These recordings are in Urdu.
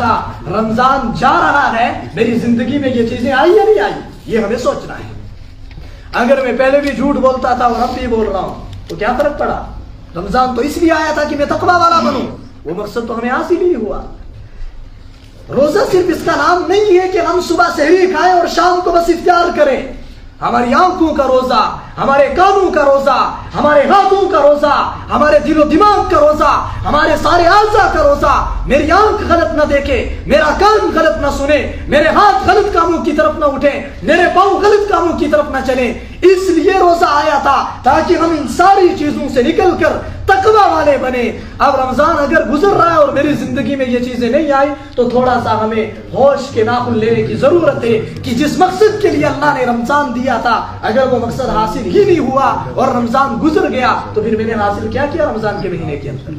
تھا رمضان جا رہا ہے، میری زندگی میں یہ چیزیں آئی یا نہیں آئی، یہ ہمیں سوچنا ہے۔ اگر میں پہلے بھی جھوٹ بولتا تھا اور اب بھی بول رہا ہوں تو کیا فرق پڑا؟ رمضان تو اس لیے آیا تھا کہ میں تقویٰ والا بنوں، وہ مقصد تو ہمیں حاصل ہی ہوا۔ روزہ صرف اس کا نام نہیں ہے کہ ہم صبح سحری کھائیں اور شام کو بس افطار کریں۔ ہماری آنکھوں کا روزہ، ہمارے کانوں کا روزہ، ہمارے ہاتھوں کا روزہ، ہمارے دل و دماغ کا روزہ، ہمارے سارے اعضاء کا روزہ۔ میری آنکھ غلط نہ دیکھے، میرا کان غلط نہ سنے، میرے ہاتھ غلط کاموں کی طرف نہ اٹھیں، میرے پاؤں غلط کاموں کی طرف نہ چلیں۔ اس لیے روزہ آیا تھا تاکہ ہم ان ساری چیزوں سے نکل کر تقویٰ والے بنے۔ اب رمضان اگر گزر رہا ہے اور میری زندگی میں یہ چیزیں نہیں آئی تو تھوڑا سا ہمیں ہوش کے ناخن لینے کی ضرورت ہے کہ جس مقصد کے لیے اللہ نے رمضان دیا تھا اگر وہ مقصد حاصل ہی نہیں ہوا اور رمضان گزر گیا تو پھر میں نے حاصل کیا کیا رمضان کے مہینے کے اندر؟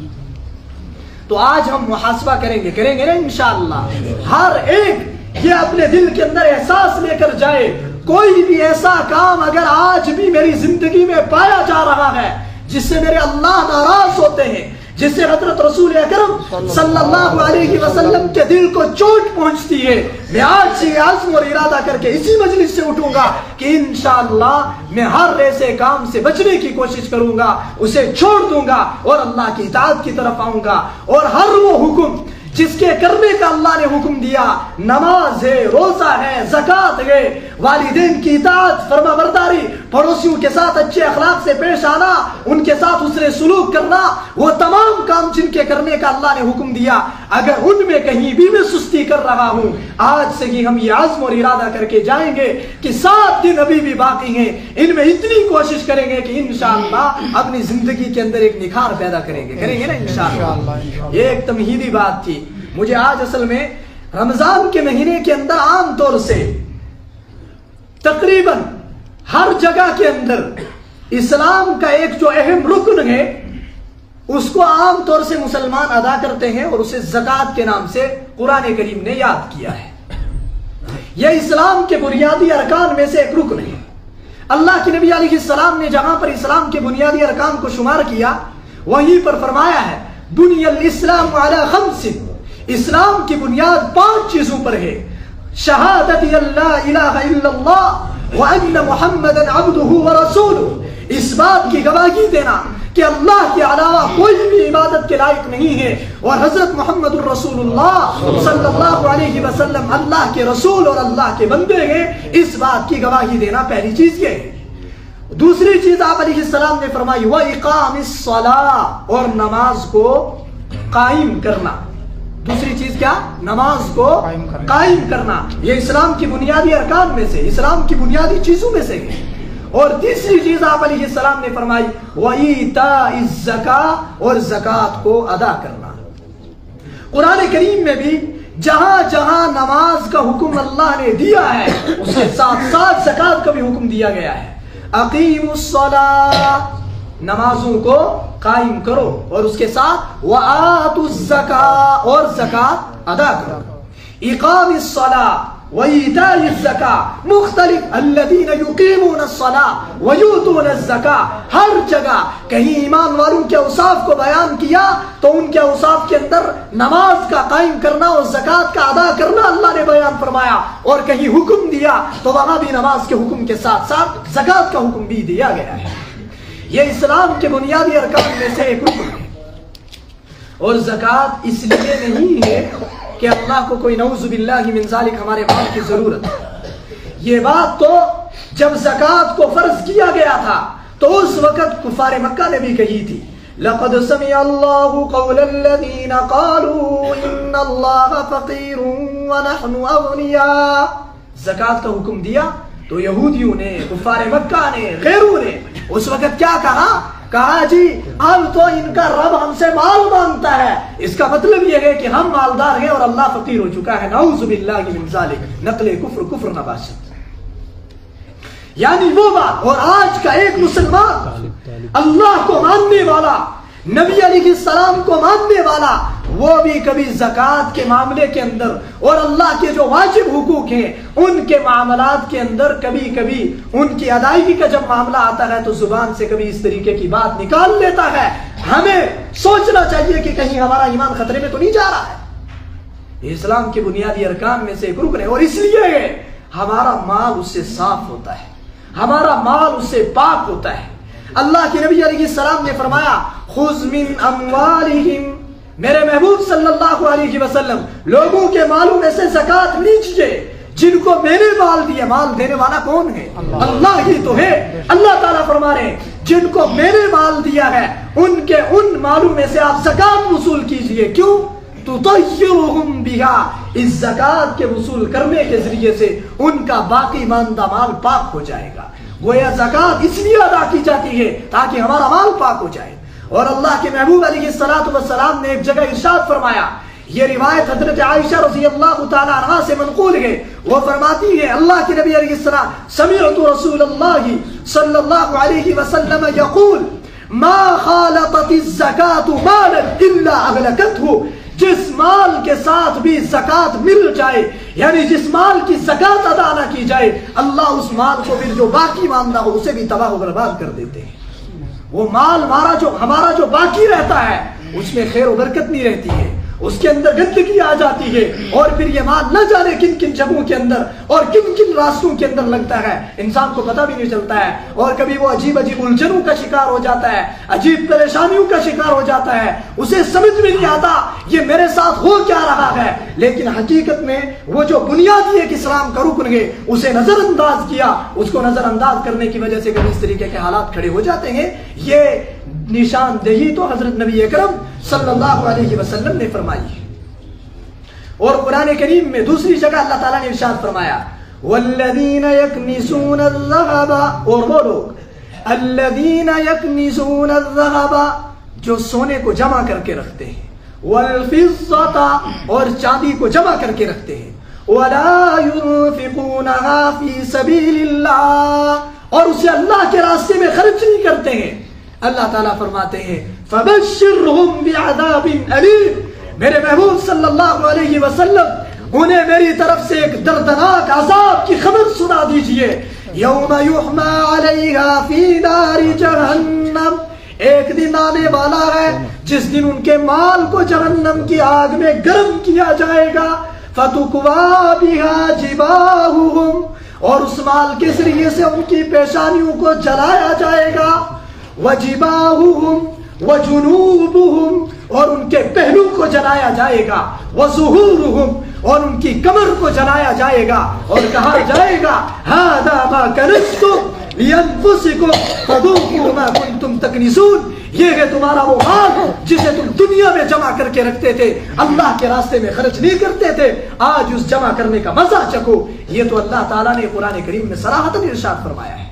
تو آج ہم محاسبہ کریں گے نا انشاءاللہ۔ ہر ایک یہ اپنے دل کے اندر احساس لے کر جائے، کوئی بھی ایسا کام اگر آج بھی میری زندگی میں پایا جا رہا ہے جس سے میرے اللہ ناراض ہوتے ہیں، جس سے حضرت رسول اکرم صلی اللہ علیہ وسلم کے دل کو چوٹ پہنچتی ہے، میں آج سے یہ عزم اور ارادہ کر کے اسی مجلس سے اٹھوں گا کہ انشاءاللہ میں ہر ایسے کام سے بچنے کی کوشش کروں گا، اسے چھوڑ دوں گا اور اللہ کی اطاعت کی طرف آؤں گا۔ اور ہر وہ حکم جس کے کرنے کا اللہ نے حکم دیا، نماز ہے، روزہ ہے، زکوٰۃ ہے، والدین کی اطاعت، فرما برداری، پڑوسیوں کے ساتھ اچھے اخلاق سے پیش آنا، ان کے ساتھ حسن سلوک کرنا، وہ تمام کام جن کے کرنے کا اللہ نے حکم دیا، اگر ان میں کہیں بھی میں سستی کر رہا ہوں، آج سے ہی ہم یہ عزم اور ارادہ کر کے جائیں گے کہ 7 دن ابھی بھی باقی ہیں، ان میں اتنی کوشش کریں گے کہ انشاءاللہ اپنی زندگی کے اندر ایک نکھار پیدا کریں گے نا انشاءاللہ۔ یہ ایک تمہیدی بات تھی۔ مجھے آج اصل میں رمضان کے مہینے کے اندر عام طور سے تقریباً ہر جگہ کے اندر اسلام کا ایک جو اہم رکن ہے اس کو عام طور سے مسلمان ادا کرتے ہیں اور اسے زکوٰۃ کے نام سے قرآن کریم نے یاد کیا ہے۔ یہ اسلام کے بنیادی ارکان میں سے ایک رکن ہے۔ اللہ کے نبی علیہ السلام نے جہاں پر اسلام کے بنیادی ارکان کو شمار کیا وہیں پر فرمایا ہے بنی الاسلام علی 5، اسلام کی بنیاد 5 چیزوں پر ہے۔ شہادت اللہ الہ الا اللہ وان محمد عبدہ ورسولہ، اس بات کی گواہی دینا کہ اللہ کے علاوہ کوئی بھی عبادت کے لائق نہیں ہے اور حضرت محمد الرسول اللہ صلی اللہ علیہ وسلم اللہ کے رسول اور اللہ کے بندے ہیں، اس بات کی گواہی دینا پہلی چیز یہ ہے۔ دوسری چیز آپ علیہ السلام نے فرمائی وَإِقَامِ الصَّلَاةِ، اور نماز کو قائم کرنا۔ دوسری چیز کیا؟ نماز کو قائم کرنا۔ یہ اسلام کی بنیادی ارکان میں سے، اسلام کی بنیادی چیزوں میں سے ہے۔ اور تیسری چیز آپ علیہ السلام نے فرمائی وَإِيتَاءِ الزَّكَاةِ، اور زکوٰۃ کو ادا کرنا۔ قرآن کریم میں بھی جہاں جہاں نماز کا حکم اللہ نے دیا ہے اس کے ساتھ ساتھ زکوٰۃ کا بھی حکم دیا گیا ہے۔ اقیموا الصلاۃ، نمازوں کو قائم کرو، اور اس کے ساتھ وآتوا الزکاۃ، اور زکوٰۃ ادا کرو۔ اقام الصلاۃ وایتاء الزکاۃ مختلف، الذین یقیمون الصلاۃ ویؤتون الزکاۃ، ہر جگہ کہیں ایمان والوں کے اوصاف کو بیان کیا تو ان کے اوصاف کے اندر نماز کا قائم کرنا اور زکوٰۃ کا ادا کرنا اللہ نے بیان فرمایا، اور کہیں حکم دیا تو وہاں بھی نماز کے حکم کے ساتھ ساتھ زکوٰۃ کا حکم بھی دیا گیا ہے۔ یہ اسلام کے بنیادی ارکان میں سے ایک رکن ہے۔ اور زکوٰۃ اس لیے نہیں ہے کہ اللہ کو کوئی نعوذ باللہ من ذالک ہمارے مال کی ضرورت ہے۔ یہ بات تو جب زکوٰۃ کو فرض کیا گیا تھا تو اس وقت کفار مکہ نے بھی کہی تھی لقد سمع اللہ قول الذین قالوا ان اللہ فقیر ونحن اغنیاء۔ زکوٰۃ کا حکم دیا تو یہودیوں نے، کفار مکہ نے، غیروں نے اس وقت کیا کہا جی اب تو ان کا رب ہم سے مال مانگتا ہے، اس کا مطلب یہ ہے کہ ہم مالدار ہیں اور اللہ فقیر ہو چکا ہے، نعوذ باللہ من ذالک، نقل کفر نباشت۔ یعنی وہ بات، اور آج کا ایک مسلمان اللہ کو ماننے والا، نبی علیہ السلام کو ماننے والا، وہ بھی کبھی زکوٰۃ کے معاملے کے اندر اور اللہ کے جو واجب حقوق ہیں ان کے معاملات کے اندر کبھی کبھی ان کی ادائیگی کا جب معاملہ آتا ہے تو زبان سے کبھی اس طریقے کی بات نکال لیتا ہے۔ ہمیں سوچنا چاہیے کہ کہیں ہمارا ایمان خطرے میں تو نہیں جا رہا ہے۔ اسلام کے بنیادی ارکان میں سے ایک رکن ہے، اور اس لیے ہمارا مال اس سے صاف ہوتا ہے، ہمارا مال اس سے پاک ہوتا ہے۔ اللہ کے نبی علیہ السلام نے فرمایا خذ من اموالہم، میرے محبوب صلی اللہ علیہ وسلم لوگوں کے مالوں میں سے زکات لیجیے جن کو میں نے مال دیا۔ مال دینے والا کون ہے؟ اللہ ہی تو ہے۔ اللہ تعالیٰ فرما رہے ہیں جن کو میں نے مال دیا ہے ان کے ان مالوں میں سے آپ زکات وصول کیجئے۔ کیوں؟ تطہرہم بہا، اس زکات کے وصول کرنے کے ذریعے سے ان کا باقی ماندہ مال پاک ہو جائے گا۔ گویا زکات اس لیے ادا کی جاتی ہے تاکہ ہمارا مال پاک ہو جائے۔ اور اللہ کے محبوب علیہ السلام نے ایک جگہ ارشاد فرمایا، یہ روایت حضرت عائشہ رضی اللہ تعالی عنہا سے منقول ہے، وہ فرماتی ہے اللہ کے نبی علیہ السلام سمعت رسول اللہ صلی اللہ علیہ وسلم یقول ما خالطت الزکاة مالا الا اغلقته، جس مال کے ساتھ بھی زکات مل جائے، یعنی جس مال کی زکات ادا نہ کی جائے، اللہ اس مال کو پھر جو باقی ماندہ ہو اسے بھی تباہ و برباد کر دیتے ہیں۔ وہ مال ہمارا جو باقی رہتا ہے اس میں خیر و برکت نہیں رہتی ہے، اس کے اندر گندگی آ جاتی ہے، اور پھر یہ مال نہ جانے کن کن جگہوں کے اندر اور کن کن راستوں کے اندر لگتا ہے، انسان کو پتہ بھی نہیں چلتا ہے، اور کبھی وہ عجیب عجیب الجھنوں کا شکار ہو جاتا ہے، عجیب پریشانیوں کا شکار ہو جاتا ہے، اسے سمجھ میں نہیں آتا یہ میرے ساتھ ہو کیا رہا ہے، لیکن حقیقت میں وہ جو بنیادی ایک اسلام کا رکن ہے اسے نظر انداز کیا، اس کو نظر انداز کرنے کی وجہ سے کبھی اس طریقے کے حالات کھڑے ہو جاتے ہیں۔ یہ نشاندہی تو حضرت نبی اکرم صلی اللہ علیہ وسلم نے فرمائی ہے۔ اور قرآن کریم میں دوسری جگہ اللہ تعالیٰ نے ارشاد فرمایا والذین یکنزون الذہب، اور وہ لوگ الذین یکنزون الذہب جو سونے کو جمع کر کے رکھتے ہیں، والفضة اور چاندی کو جمع کر کے رکھتے ہیں، ولا ينفقونها فی سبیل اللہ، اور اسے اللہ کے راستے میں خرچ نہیں کرتے ہیں، اللہ تعالیٰ فرماتے ہیں فبشرہم بعذاب علیم، میرے محبوب صلی اللہ علیہ وسلم انہیں میری طرف سے ایک دردناک عذاب کی خبر سنا دیجئے۔ یوم یحما علیہا فی نار جہنم، ایک دن آنے والا ہے جس دن ان کے مال کو جہنم کی آگ میں گرم کیا جائے گا، فتکوا بہا جباہہم، اور اس مال کے ذریعے سے ان کی پیشانیوں کو جلایا جائے گا، وجباہہم وجنوبہم، اور ان کے پہلو کو جلایا جائے گا، وظہورہم، اور ان کی کمر کو جلایا جائے گا، اور کہا جائے گا ھذا ما کنزتم لانفسکم فذوقوا ما کنتم تکنزون، یہ ہے تمہارا وہ مال جسے تم دنیا میں جمع کر کے رکھتے تھے، اللہ کے راستے میں خرچ نہیں کرتے تھے، آج اس جمع کرنے کا مزہ چکھو۔ یہ تو اللہ تعالیٰ نے قرآن کریم میں صراحتاً ارشاد فرمایا ہے۔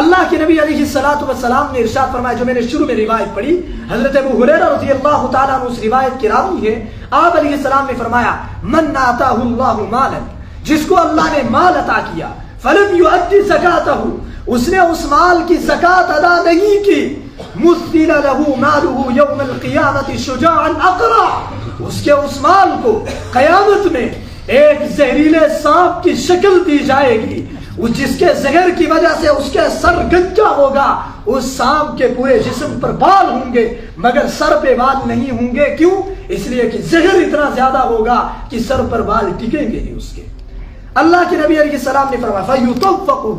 اللہ کے نبی علیہ السلام نے ارشاد فرمایا، جو میں نے شروع میں روایت پڑھی، حضرت ابو ہریرہ رضی اللہ تعالیٰ عنہ اس روایت کی راوی ہے، آپ علیہ السلام نے فرمایا من آتاہ اللہ مالا، جس کو اللہ نے مال عطا کیا، فلم یؤدی زکاتہ، اس نے اس مال کی زکات ادا نہیں کی، مثل له مالہ یوم القیامت شجاعا اقرع، اس کے اس مال کو قیامت میں ایک زہریلے سانپ کی شکل دی جائے گی، جس کے زہر کی وجہ سے اس کے سر گنجا ہوگا، اس سانپ کے پورے جسم پر بال ہوں گے مگر سر پہ بال نہیں ہوں گے، کیوں؟ اس لیے کہ زہر اتنا زیادہ ہوگا کہ سر پر بال ٹکیں گے نہیں اس کے۔ اللہ کے نبی علیہ السلام نے فرمایا فَيُطَوَّقُهُ،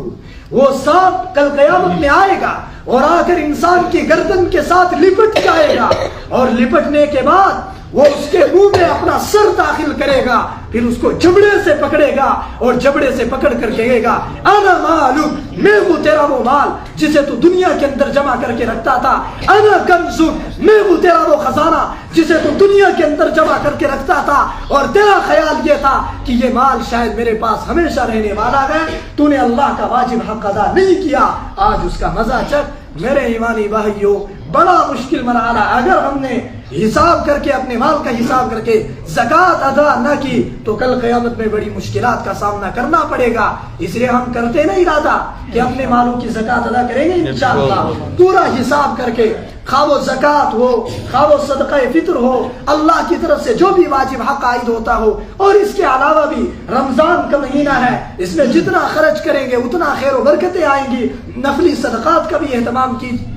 وہ سانپ کل قیامت میں آئے گا اور آ کر انسان کی گردن کے ساتھ لپٹ جائے گا، اور لپٹنے کے بعد وہ اس کے منہ میں اپنا سر داخل کرے گا، پھر اس کو جبڑے سے پکڑے گا اور جبڑے سے پکڑ کر کہے گا انا مالک، میں وہ تیرا وہ مال جسے تو دنیا کے اندر جمع کر کے رکھتا تھا، انا کنزک، میں وہ تیرا وہ خزانہ جسے تو دنیا کے اندر جمع کر کے رکھتا تھا، اور تیرا خیال یہ تھا کہ یہ مال شاید میرے پاس ہمیشہ رہنے والا ہے، تو نے اللہ کا واجب حق ادا نہیں کیا، آج اس کا مزہ چکھ۔ میرے ایمانی بھائیوں، بڑا مشکل مرحلہ، اگر ہم نے حساب کر کے اپنے مال کا حساب کر کے زکات ادا نہ کی تو کل قیامت میں بڑی مشکلات کا سامنا کرنا پڑے گا۔ اس لیے ہم کرتے نہیں ارادہ کہ اپنے مالوں کی زکات ادا کریں گے انشاءاللہ، پورا حساب کر کے، خواہ وہ زکات ہو، خواہ وہ صدقہ فطر ہو، اللہ کی طرف سے جو بھی واجب حق عائد ہوتا ہو، اور اس کے علاوہ بھی رمضان کا مہینہ ہے، اس میں جتنا خرچ کریں گے اتنا خیر و برکتیں آئیں گی، نفلی صدقات کا بھی اہتمام کیجیے،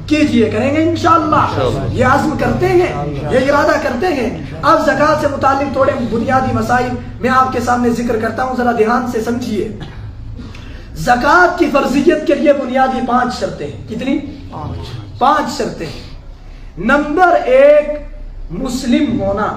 کیجئے، کریں گے انشاءاللہ، یہ عزم کرتے ہیں، یہ ارادہ کرتے ہیں۔ اب زکوٰۃ سے متعلق تھوڑے بنیادی مسائل میں آپ کے سامنے ذکر کرتا ہوں، ذرا دھیان سے سمجھیے۔ زکوٰۃ کی فرضیت کے لیے بنیادی 5 شرطیں ہیں۔ کتنی؟ 5 شرطیں۔ نمبر 1 مسلم ہونا،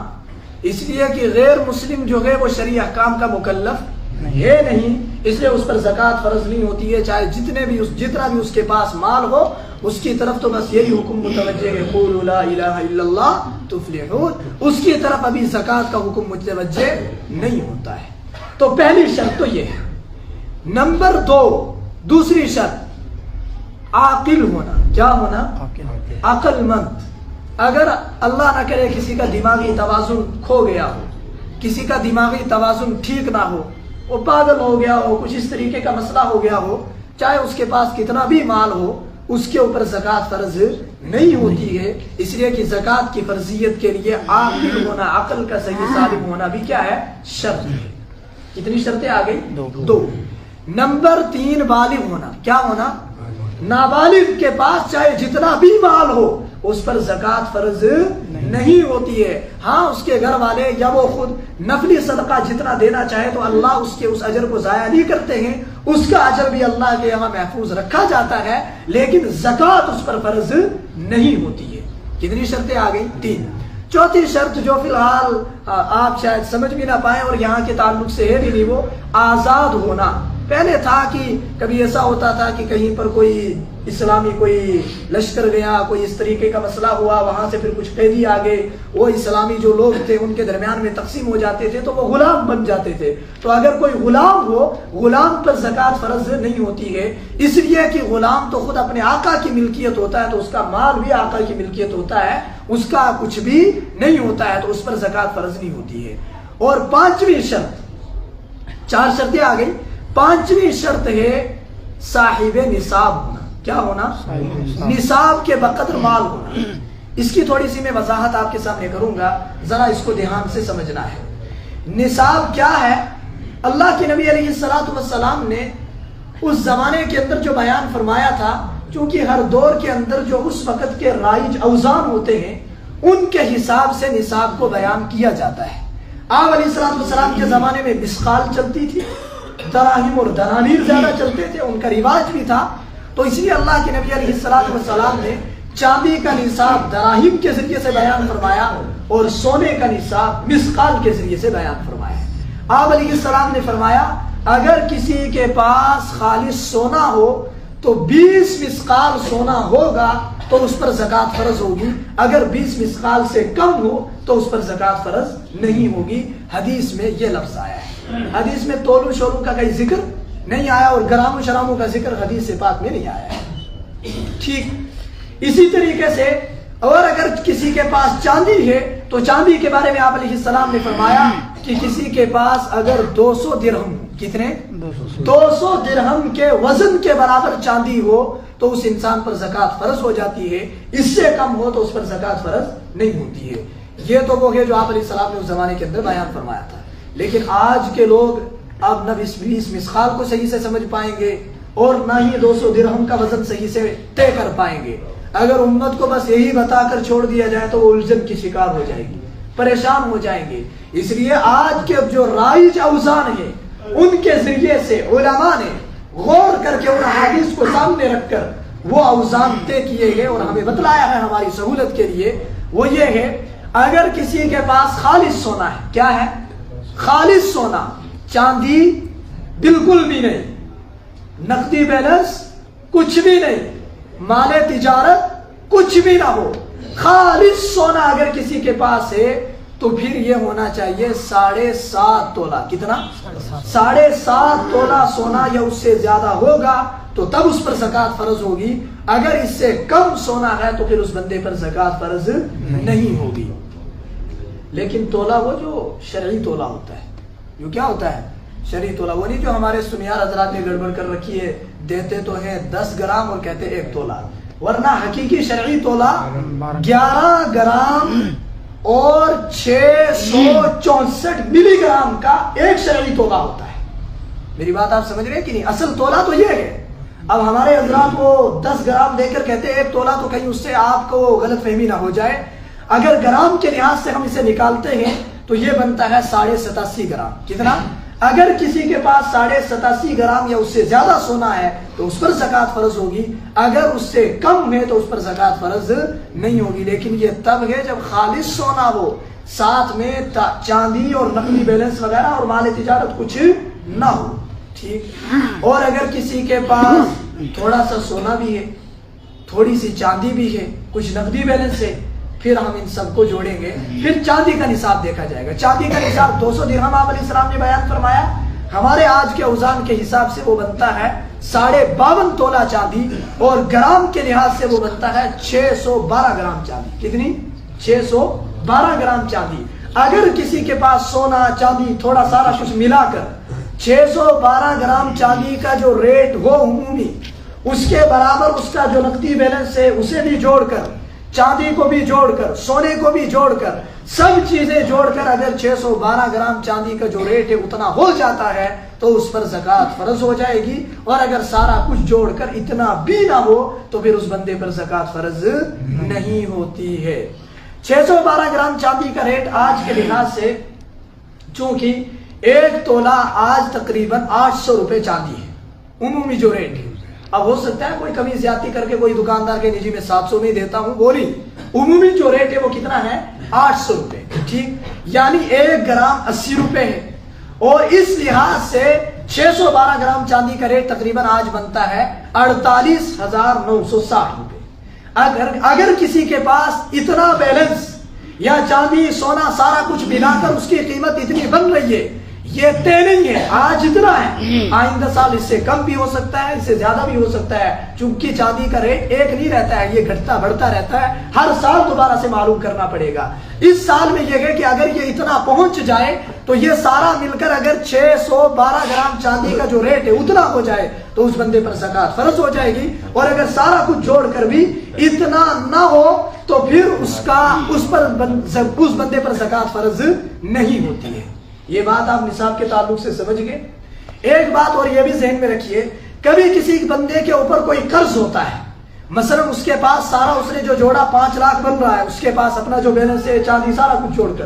اس لیے کہ غیر مسلم جو ہے وہ شرعی احکام کا مکلف ہے نہیں، اس لیے اس پر زکوٰۃ فرض نہیں ہوتی ہے، چاہے جتنا بھی اس کے پاس مال ہو، اس کی طرف تو بس یہی حکم متوجہ ہے، قولوا لا الہ الا اللہ تفلحون، اس کی طرف ابھی زکوٰۃ کا حکم متوجہ نہیں ہوتا ہے۔ تو پہلی شرط تو یہ ہے۔ نمبر 2 دوسری شرط عاقل ہونا۔ کیا ہونا؟ عقل مند۔ اگر اللہ نہ کرے کسی کا دماغی توازن کھو گیا ہو، کسی کا دماغی توازن ٹھیک نہ ہو، وہ پاگل ہو گیا ہو، کچھ اس طریقے کا مسئلہ ہو گیا ہو، چاہے اس کے پاس کتنا بھی مال ہو، اس کے اوپر زکوٰۃ فرض نہیں ہوتی ہے، اس لیے کہ زکوٰۃ کی فرضیت کے لیے عاقل ہونا، عقل کا صحیح سالم ہونا بھی کیا ہے؟ شرط ہے۔ کتنی شرطیں آ گئی؟ 2۔ نمبر 3 بالغ ہونا۔ کیا ہونا؟ نابالغ کے پاس چاہے جتنا بھی مال ہو، اس پر زکوٰۃ فرض نہیں ہوتی ہے۔ ہاں اس کے گھر والے یا وہ خود نفلی صدقہ جتنا دینا چاہے تو اللہ اس کے اس اجر کو ضائع نہیں کرتے ہیں، اس کا اجر بھی اللہ کے یہاں محفوظ رکھا جاتا ہے، لیکن زکوٰۃ اس پر فرض نہیں ہوتی ہے۔ کتنی شرطیں آ گئی؟ 3۔ چوتھی شرط جو فی الحال آپ شاید سمجھ بھی نہ پائیں اور یہاں کے تعلق سے ہے بھی نہیں، وہ آزاد ہونا۔ پہلے تھا کہ کبھی ایسا ہوتا تھا کہ کہیں پر کوئی اسلامی کوئی لشکر گیا، کوئی اس طریقے کا مسئلہ ہوا، وہاں سے پھر کچھ قیدی آ گئے، وہ اسلامی جو لوگ تھے ان کے درمیان میں تقسیم ہو جاتے تھے تو وہ غلام بن جاتے تھے۔ تو اگر کوئی غلام ہو، غلام پر زکوٰۃ فرض نہیں ہوتی ہے، اس لیے کہ غلام تو خود اپنے آقا کی ملکیت ہوتا ہے، تو اس کا مال بھی آقا کی ملکیت ہوتا ہے، اس کا کچھ بھی نہیں ہوتا ہے، تو اس پر زکوٰۃ فرض نہیں ہوتی ہے۔ اور 5ویں شرط، 4 شرطیں آ گئی، 5ویں شرط ہے صاحب نصاب ہونا۔ کیا ہونا؟ نصاب کے بقدر مال ہونا۔ اس کی تھوڑی سی میں وضاحت آپ کے سامنے کروں گا، ذرا اس کو دھیان سے سمجھنا ہے۔ نصاب کیا ہے؟ اللہ کے نبی علیہ السلام نے اس زمانے کے اندر جو بیان فرمایا تھا، چونکہ ہر دور کے اندر جو اس وقت کے رائج اوزان ہوتے ہیں ان کے حساب سے نصاب کو بیان کیا جاتا ہے۔ آپ علیہ السلام کے زمانے میں مسقال چلتی تھی، دراہم اور دنانیر زیادہ چلتے تھے، ان کا رواج بھی تھا، تو اس لیے اللہ کے نبی علیہ السلام نے چاندی کا نصاب دراہم کے ذریعے سے بیان فرمایا اور سونے کا نصاب مسقال کے ذریعے سے بیان فرمایا۔ آپ علیہ السلام نے فرمایا اگر کسی کے پاس خالص سونا ہو تو 20 مسقال سونا ہوگا تو اس پر زکوٰۃ فرض ہوگی، اگر 20 مسقال سے کم ہو تو اس پر زکوٰۃ فرض نہیں ہوگی۔ حدیث میں یہ لفظ آیا ہے، حدیث میں تولو شولو کا کوئی ذکر نہیں آیا اور گرام و شراموں کا ذکر حدیث پاک میں نہیں آیا ہے۔ ٹھیک اسی طریقے سے اور اگر کسی کے پاس چاندی ہے تو چاندی کے بارے میں آپ علیہ السلام نے فرمایا کہ کسی کے پاس اگر 200 درہم، کتنے؟ 200 درہم کے وزن کے برابر چاندی ہو تو اس انسان پر زکوٰۃ فرض ہو جاتی ہے، اس سے کم ہو تو اس پر زکوٰۃ فرض نہیں ہوتی ہے۔ یہ تو وہ ہے جو آپ علیہ السلام نے اس زمانے کے اندر بیان فرمایا تھا۔ لیکن آج کے لوگ اب نہ 20 مسقال کو صحیح سے سمجھ پائیں گے اور نہ ہی 200 درہم کا وزن صحیح سے طے کر پائیں گے۔ اگر امت کو بس یہی بتا کر چھوڑ دیا جائے تو وہ الجھن کی شکار ہو جائے گی، پریشان ہو جائیں گے۔ اس لیے آج کے جو رائج اوزان ہیں ان کے ذریعے سے علماء نے غور کر کے ان حدیث کو سامنے رکھ کر وہ اوزان طے کیے گئے اور ہمیں بتلایا ہے ہماری سہولت کے لیے۔ وہ یہ ہے اگر کسی کے پاس خالص سونا ہے، کیا ہے؟ خالص سونا، چاندی بالکل بھی نہیں، نقدی بیلنس کچھ بھی نہیں، مال تجارت کچھ بھی نہ ہو، خالص سونا اگر کسی کے پاس ہے تو پھر یہ ہونا چاہیے 7.5 تولہ۔ کتنا؟ 7.5 تولہ سونا یا اس سے زیادہ ہوگا تو تب اس پر زکوٰۃ فرض ہوگی، اگر اس سے کم سونا ہے تو پھر اس بندے پر زکوٰۃ فرض نہیں ہوگی۔ لیکن تولہ وہ جو شرعی تولہ ہوتا ہے، جو کیا ہوتا ہے؟ شرعی تولہ، وہ نہیں جو ہمارے سنیار حضرات نے گڑبڑ کر رکھی ہے، دیتے تو ہیں 10 گرام اور کہتے 1 تولہ، ورنہ حقیقی شرعی تولہ 11 گرام اور 664 ملی گرام کا ایک شرعی تولہ ہوتا ہے۔ میری بات آپ سمجھ رہے ہیں کہ نہیں؟ اصل تولہ تو یہ ہے، اب ہمارے حضرات وہ 10 گرام دے کر کہتے ہیں 1 تولہ، تو کہیں اس سے آپ کو غلط فہمی نہ ہو جائے. اگر گرام کے لحاظ سے ہم اسے نکالتے ہیں تو یہ بنتا ہے 87.5 گرام. کتنا؟ اگر کسی کے پاس 87.5 گرام یا اس سے زیادہ سونا ہے تو اس پر زکوٰۃ فرض ہوگی، اگر اس سے کم ہے تو اس پر زکوٰۃ فرض نہیں ہوگی. لیکن یہ تب ہے جب خالص سونا ہو، ساتھ میں چاندی اور نقدی بیلنس وغیرہ اور مال تجارت کچھ نہ ہو. ٹھیک. اور اگر کسی کے پاس تھوڑا سا سونا بھی ہے، تھوڑی سی چاندی بھی ہے، کچھ نقدی بیلنس ہے، پھر ہم ان سب کو جوڑیں گے. پھر چاندی کا نصاب دیکھا جائے گا. چاندی کا نصاب 200 درہم آپ علیہ السلام نے بیان فرمایا. ہمارے آج کے اوزان کے حساب سے وہ بنتا ہے 52.5 تولہ چاندی، اور گرام کے لحاظ سے وہ بنتا ہے 612 گرام چاندی. کتنی؟ 612 گرام چاندی. اگر کسی کے پاس سونا چاندی تھوڑا سارا کچھ ملا کر 612 گرام چاندی کا جو ریٹ ہو عمومی، اس کے برابر اس کا جو نقدی بیلنس ہے اسے بھی جوڑ کر، چاندی کو بھی جوڑ کر، سونے کو بھی جوڑ کر، سب چیزیں جوڑ کر اگر 612 گرام چاندی کا جو ریٹ ہے اتنا ہو جاتا ہے تو اس پر زکوٰۃ فرض ہو جائے گی. اور اگر سارا کچھ جوڑ کر اتنا بھی نہ ہو تو پھر اس بندے پر زکوٰۃ فرض نہیں ہوتی ہے. 612 گرام چاندی کا ریٹ آج کے لحاظ سے، چونکہ 1 تولہ آج تقریباً 800 روپے چاندی ہے عمومی جو ریٹ ہے. اب ہو سکتا ہے کوئی کمی زیادتی کر کے کوئی دکاندار کے نجی میں 700 میں دیتا ہوں، وہ نہیں، عمومی جو ریٹ ہے وہ کتنا ہے؟ 800 روپے. ٹھیک. یعنی 1 گرام 80 روپے ہے. اور اس لحاظ سے 612 گرام چاندی کا ریٹ تقریباً آج بنتا ہے 48,960 روپے. اگر کسی کے پاس اتنا بیلنس یا چاندی سونا سارا کچھ ملا کر اس کی قیمت اتنی بن رہی ہے، یہ طے نہیں ہے آج اتنا ہے، آئندہ سال اس سے کم بھی ہو سکتا ہے، اس سے زیادہ بھی ہو سکتا ہے، چونکہ چاندی کا ریٹ ایک نہیں رہتا ہے، یہ گھٹتا بڑھتا رہتا ہے. ہر سال دوبارہ سے معلوم کرنا پڑے گا. اس سال میں یہ ہے کہ اگر یہ اتنا پہنچ جائے تو یہ سارا مل کر اگر 612 گرام چاندی کا جو ریٹ ہے اتنا ہو جائے تو اس بندے پر زکوٰۃ فرض ہو جائے گی. اور اگر سارا کچھ جوڑ کر بھی اتنا نہ ہو تو پھر اس بندے پر زکوٰۃ فرض نہیں ہوتی ہے. یہ بات آپ نصاب کے تعلق سے سمجھ گئے. ایک بات اور یہ بھی ذہن میں رکھیے، کبھی کسی بندے کے اوپر کوئی قرض ہوتا ہے، مثلا اس کے پاس سارا اس نے جو جوڑا 5 لاکھ بن رہا ہے، اس کے پاس اپنا جو بیلنس ہے چاندی سارا کچھ جوڑ کر،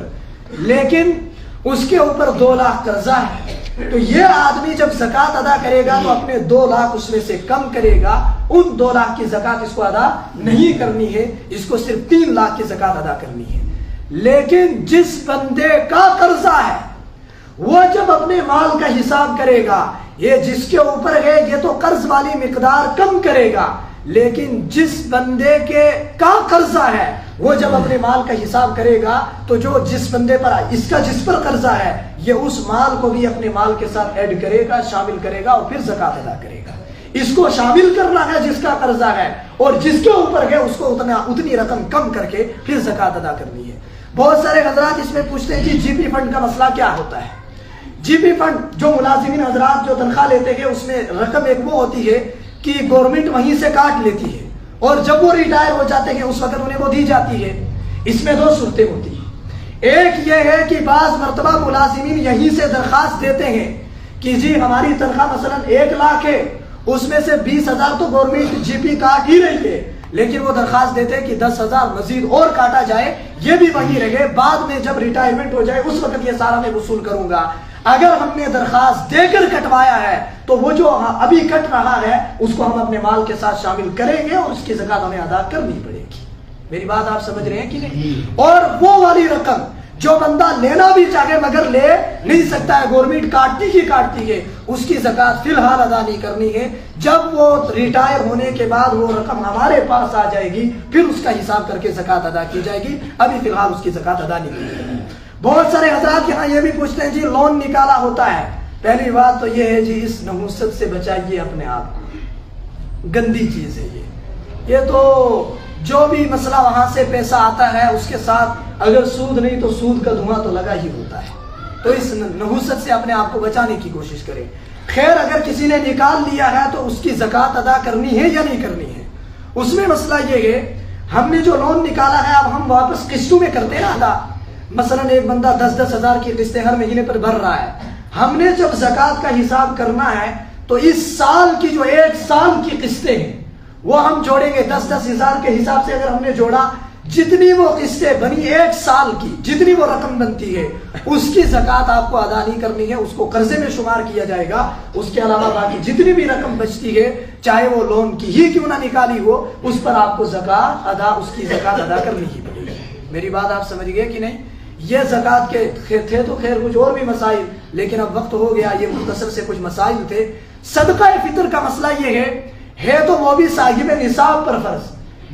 لیکن اس کے اوپر 2 لاکھ قرضہ ہے. تو یہ آدمی جب زکوٰۃ ادا کرے گا تو اپنے 2 لاکھ اس میں سے کم کرے گا. ان 2 لاکھ کی زکوٰۃ اس کو ادا نہیں کرنی ہے، اس کو صرف 3 لاکھ کی زکوٰۃ ادا کرنی ہے. لیکن جس بندے کا قرضہ ہے وہ جب اپنے مال کا حساب کرے گا، یہ جس کے اوپر ہے یہ تو قرض والی مقدار کم کرے گا، لیکن جس بندے کا قرضہ ہے وہ جب اپنے مال کا حساب کرے گا تو جس بندے پر جس پر قرضہ ہے یہ اس مال کو بھی اپنے مال کے ساتھ ایڈ کرے گا، شامل کرے گا اور پھر زکوٰۃ ادا کرے گا. اس کو شامل کرنا ہے جس کا قرضہ ہے، اور جس کے اوپر ہے اس کو اتنی رقم کم کر کے پھر زکوٰۃ ادا کرنی ہے. بہت سارے حضرات اس میں پوچھتے ہیں جی پی فنڈ کا مسئلہ کیا ہوتا ہے؟ جی پی فنڈ جو ملازمین حضرات جو تنخواہ لیتے ہیں اس میں رقم ایک وہ ہوتی ہے کہ گورنمنٹ وہیں سے کاٹ لیتی ہے، اور جب وہ ریٹائر ہو جاتے ہیں اس وقت انہیں وہ دی جاتی ہے. اس میں 2 صورتیں ہوتی ہیں. ایک یہ ہے کہ بعض مرتبہ ملازمین یہیں سے درخواست دیتے ہیں کہ جی ہماری تنخواہ مثلا 1 لاکھ ہے، اس میں سے 20,000 تو گورنمنٹ جی پی کاٹ ہی رہی ہے، لیکن وہ درخواست دیتے ہیں کہ 10,000 مزید اور کاٹا جائے، یہ بھی وہیں رہے، بعد میں جب ریٹائرمنٹ ہو جائے اس وقت یہ سارا میں وصول کروں گا. اگر ہم نے درخواست دے کر کٹوایا ہے تو وہ جو ابھی کٹ رہا ہے اس کو ہم اپنے مال کے ساتھ شامل کریں گے اور اس کی زکوٰۃ ہمیں ادا کرنی پڑے گی. میری بات آپ سمجھ رہے ہیں کہ نہیں؟ اور وہ والی رقم جو بندہ لینا بھی چاہے مگر لے نہیں سکتا ہے، گورنمنٹ کاٹتی ہے، اس کی زکوٰۃ فی الحال ادا نہیں کرنی ہے. جب وہ ریٹائر ہونے کے بعد وہ رقم ہمارے پاس آ جائے گی پھر اس کا حساب کر کے زکوٰۃ ادا کی جائے گی. ابھی فی الحال اس کی زکوٰۃ ادا نہیں کی جائے گی. بہت سارے حضرات یہاں یہ بھی پوچھتے ہیں جی لون نکالا ہوتا ہے. پہلی بات تو یہ ہے جی اس نحوست سے بچائیے اپنے آپ کو، گندی چیز ہے یہ تو جو بھی مسئلہ وہاں سے پیسہ آتا ہے اس کے ساتھ اگر سود نہیں تو سود کا دھواں تو لگا ہی ہوتا ہے. تو اس نحوست سے اپنے آپ کو بچانے کی کوشش کریں. خیر اگر کسی نے نکال لیا ہے تو اس کی زکوٰۃ ادا کرنی ہے یا نہیں کرنی ہے؟ اس میں مسئلہ یہ ہے ہم نے جو لون نکالا ہے اب ہم واپس قسطوں میں کرتے ہیں ادا. مثلا ایک بندہ 10,000 کی قسطیں ہر مہینے پر بھر رہا ہے، ہم نے جب زکوٰۃ کا حساب کرنا ہے تو اس سال کی جو 1 سال کی قسطیں ہیں وہ ہم جوڑیں گے 10-10 ہزار کے حساب سے. اگر ہم نے جوڑا جتنی وہ قسطیں بنی 1 سال کی، جتنی وہ رقم بنتی ہے اس کی زکوٰۃ آپ کو ادا نہیں کرنی ہے، اس کو قرضے میں شمار کیا جائے گا. اس کے علاوہ باقی جتنی بھی رقم بچتی ہے چاہے وہ لون کی ہی کیوں نہ نکالی ہو، اس پر آپ کو اس کی زکوٰۃ ادا کرنی ہی پڑے گی. میری بات آپ سمجھ گئے کہ نہیں؟ یہ زکوٰۃ کے تھے تو خیر کچھ اور بھی مسائل، لیکن اب وقت ہو گیا. یہ مختصر سے کچھ مسائل تھے. صدقہ فطر کا مسئلہ یہ ہے تو وہ بھی صاحب نصاب پر فرض.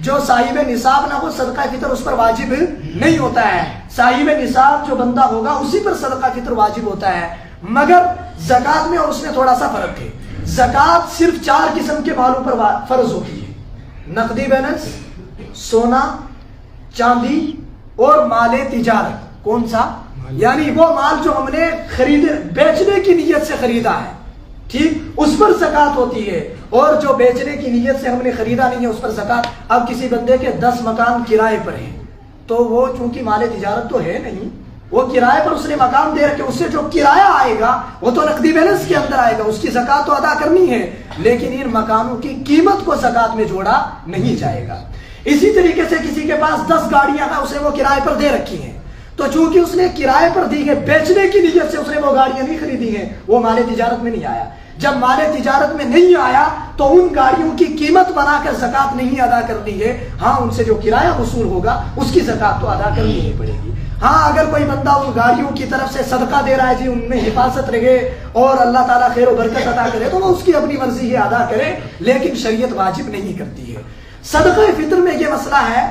جو صاحب نصاب نہ ہو صدقہ فطر اس پر واجب نہیں ہوتا ہے. صاحب نصاب جو بندہ ہوگا اسی پر صدقہ فطر واجب ہوتا ہے. مگر زکوٰۃ میں اور اس میں تھوڑا سا فرق ہے. زکوٰۃ صرف 4 قسم کے مالوں پر فرض ہوتی ہے: نقدی بیلنس، سونا، چاندی اور مال تجارت. کون سا؟ یعنی وہ مال جو ہم نے بیچنے کی نیت سے خریدا ہے، ٹھیک، اس پر زکوٰۃ ہوتی ہے. اور جو بیچنے کی نیت سے ہم نے خریدا نہیں ہے اس پر زکوٰۃ. اب کسی بندے کے 10 مکان کرائے پر ہیں تو وہ چونکہ مال تجارت تو ہے نہیں، وہ کرائے پر اس نے مکان دے رکھے، اس سے جو کرایہ آئے گا وہ تو نقدی بیلنس کے اندر آئے گا، اس کی زکوٰۃ تو ادا کرنی ہے، لیکن ان مکانوں کی قیمت کو زکوٰۃ میں جوڑا نہیں جائے گا. اسی طریقے سے کسی کے پاس 10 گاڑیاں ہیں، اسے وہ کرائے پر دے رکھی ہیں، تو چونکہ اس نے کرائے پر دی ہے، بیچنے کی نیت سے اس نے وہ گاڑیاں نہیں خریدی ہیں، وہ مال تجارت میں نہیں آیا. جب مال تجارت میں نہیں آیا تو ان گاڑیوں کی قیمت بنا کر زکوٰۃ نہیں ادا کرنی ہے. ہاں ان سے جو کرایہ وصول ہوگا اس کی زکوٰۃ تو ادا کرنی ہی پڑے گی. ہاں اگر کوئی بندہ ان گاڑیوں کی طرف سے صدقہ دے رہا ہے، جی ان میں حفاظت رہے اور اللہ تعالیٰ خیر و برکت عطا کرے، تو وہ اس کی اپنی مرضی ہے، ادا کرے، لیکن شریعت واجب نہیں کرتی ہے. صدقہ فطر میں یہ مسئلہ ہے.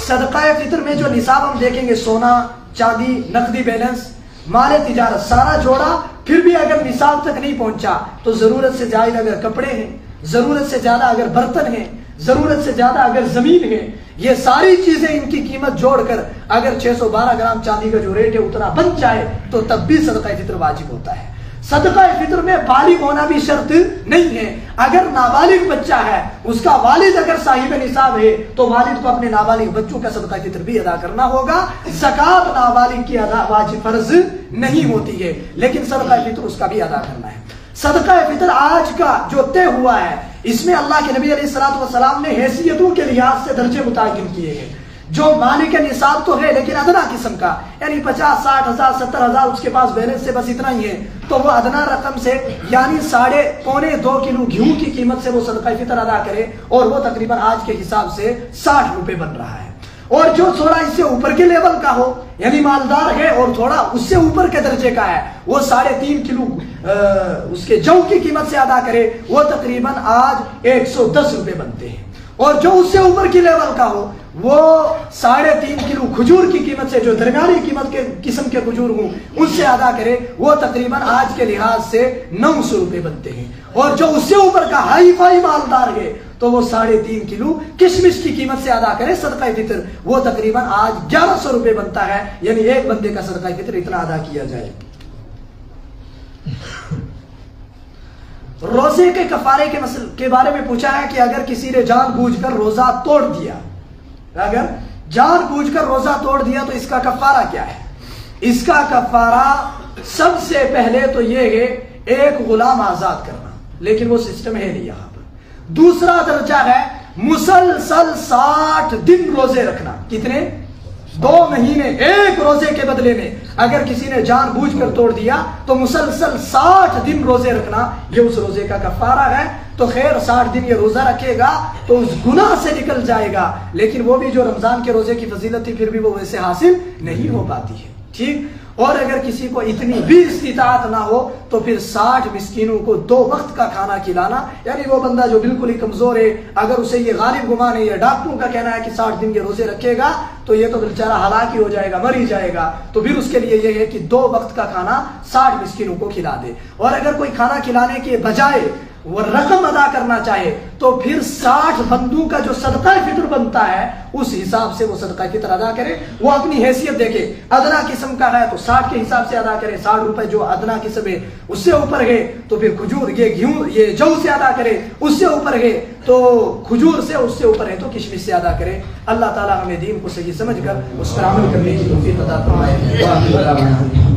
صدقہ فطر میں جو نصاب ہم دیکھیں گے، سونا، چاندی، نقدی بیلنس، مال تجارت، سارا جوڑا، پھر بھی اگر نصاب تک نہیں پہنچا تو ضرورت سے زائد اگر کپڑے ہیں، ضرورت سے زیادہ اگر برتن ہیں، ضرورت سے زیادہ اگر زمین ہے، یہ ساری چیزیں ان کی قیمت جوڑ کر اگر 612 گرام چاندی کا جو ریٹ ہے اتنا بن جائے تو تب بھی صدقہ فطر واجب ہوتا ہے. صدقہ فطر میں بالغ ہونا بھی شرط نہیں ہے. اگر نابالغ بچہ ہے، اس کا والد اگر صاحب نصاب ہے تو والد کو اپنے نابالغ بچوں کا صدقہ فطر بھی ادا کرنا ہوگا. زکوٰۃ نابالغ کی ادا واجب فرض نہیں ہوتی ہے، لیکن صدقہ فطر اس کا بھی ادا کرنا ہے. صدقہ فطر آج کا جو طے ہوا ہے، اس میں اللہ کے نبی علیہ الصلوۃ والسلام نے حیثیتوں کے لحاظ سے درجے متعین کیے ہیں. جو مالک نصاب تو ہے لیکن ادنا قسم کا، یعنی 50، 60 ہزار، 70 ہزار اس کے پاس بیلنس سے بس اتنا ہی ہے، تو وہ ادنا رقم سے یعنی 2.25 کلو گیہوں کی قیمت سے وہ صدقہ فطر ادا کرے، اور وہ تقریباً آج کے حساب سے 60 روپے بن رہا ہے. اور جو تھوڑا اس سے اوپر کے لیول کا ہو، یعنی مالدار ہے اور تھوڑا اس سے اوپر کے درجے کا ہے، وہ 3.5 کلو اس کے جو کی قیمت سے ادا کرے، وہ تقریباً آج 110 روپے بنتے ہیں. اور جو اس سے اوپر کی لیول کا ہو وہ 3.5 کلو کھجور کی قیمت سے، جو درمیانی قیمت کے قسم کے کھجور ہوں ان سے ادا کرے، وہ تقریباً آج کے لحاظ سے 900 روپے بنتے ہیں. اور جو اس سے اوپر کا ہائی فائی مالدار ہے تو وہ 3.5 کلو کشمش کی قیمت سے ادا کرے صدقہ فطر، وہ تقریباً آج 1100 روپے بنتا ہے. یعنی ایک بندے کا صدقہ فطر اتنا ادا کیا جائے. روزے کے کفارے کے بارے میں پوچھا ہے کہ اگر کسی نے جان بوجھ کر روزہ توڑ دیا، اگر جان بوجھ کر روزہ توڑ دیا تو اس کا کفارہ کیا ہے؟ اس کا کفارہ سب سے پہلے تو یہ ہے ایک غلام آزاد کرنا، لیکن وہ سسٹم ہے نہیں یہاں پر. دوسرا درجہ ہے مسلسل 60 دن روزے رکھنا. کتنے؟ 2 مہینے ایک روزے کے بدلے میں. اگر کسی نے جان بوجھ کر توڑ دیا تو مسلسل 60 دن روزے رکھنا، یہ اس روزے کا کفارہ ہے. تو خیر 60 دن یہ روزہ رکھے گا تو اس گناہ سے نکل جائے گا، لیکن وہ بھی جو رمضان کے روزے کی فضیلت تھی پھر بھی وہ ویسے حاصل نہیں ہو پاتی ہے. ٹھیک. اور اگر کسی کو اتنی بھی استطاعت نہ ہو تو پھر 60 مسکینوں کو 2 وقت کا کھانا کھلانا. یعنی وہ بندہ جو بالکل ہی کمزور ہے، اگر اسے یہ غالب گمان ہے یا ڈاکٹروں کا کہنا ہے کہ 60 دن یہ روزے رکھے گا تو یہ تو بیچارہ ہلاک ہی ہو جائے گا، مر ہی جائے گا، تو پھر اس کے لیے یہ ہے کہ 2 وقت کا کھانا 60 مسکینوں کو کھلا دے. اور اگر کوئی کھانا کھلانے کے بجائے وہ رقم ادا کرنا چاہے تو پھر 60 بندوں کا جو صدقہ فطر بنتا ہے اس حساب سے وہ صدقہ فطر ادا کرے. وہ اپنی حیثیت دیکھے، ادنا قسم کا ہے تو 60 کے حساب سے ادا کرے، 60 روپے جو ادنا قسم ہے. اس سے اوپر ہے تو پھر کھجور یہ گیہوں یہ جو سے ادا کرے، اس سے اوپر ہے تو کھجور سے، اس سے اوپر ہے تو کشمش سے ادا کرے. اللہ تعالیٰ ہمیں دین کو صحیح سمجھ کر اس پر عمل کرنے کی توفیق عطا فرمائے.